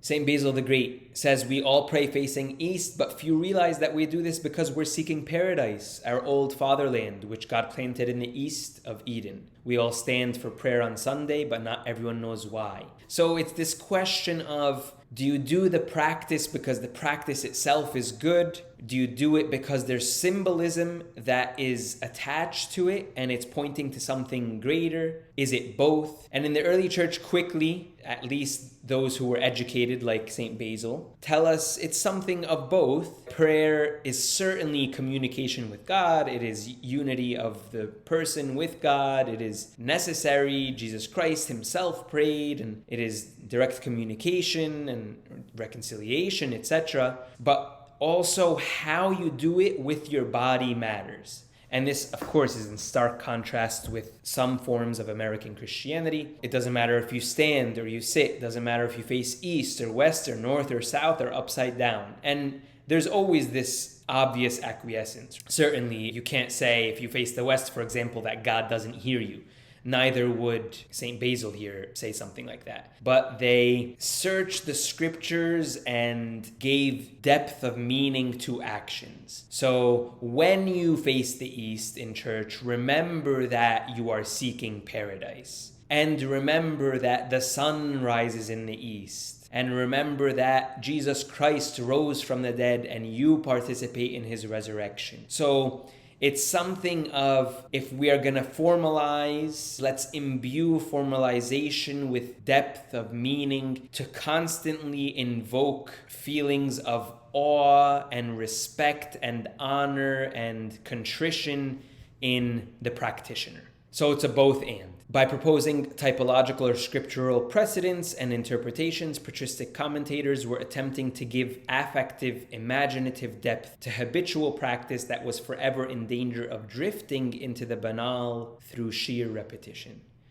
St. Basil the Great says we all pray facing east, but few realize that we do this because we're seeking paradise, our old fatherland, which God planted in the east of Eden. We all stand for prayer on Sunday, but not everyone knows why. So it's this question of, do you do the practice because the practice itself is good? Do you do it because there's symbolism that is attached to it and it's pointing to something greater? Is it both? And in the early church, quickly, at least those who were educated like St. Basil, tell us it's something of both. Prayer is certainly communication with God. It is unity of the person with God. It is necessary. Jesus Christ himself prayed, and it is direct communication and reconciliation, etc. But also how you do it with your body matters. And this, of course, is in stark contrast with some forms of American Christianity. It doesn't matter if you stand or you sit. It doesn't matter if you face east or west or north or south or upside down. And there's always this obvious acquiescence. Certainly, you can't say if you face the west, for example, that God doesn't hear you. Neither would St. Basil here say something like that. But they searched the scriptures and gave depth of meaning to actions. So when you face the east in church, remember that you are seeking paradise. And remember that the sun rises in the east. And remember that Jesus Christ rose from the dead and you participate in his resurrection. So it's something of, if we are going to formalize, let's imbue formalization with depth of meaning to constantly invoke feelings of awe and respect and honor and contrition in the practitioner. So it's a both and. By proposing typological or scriptural precedents and interpretations, patristic commentators were attempting to give affective, imaginative depth to habitual practice that was forever in danger of drifting into the banal through sheer repetition.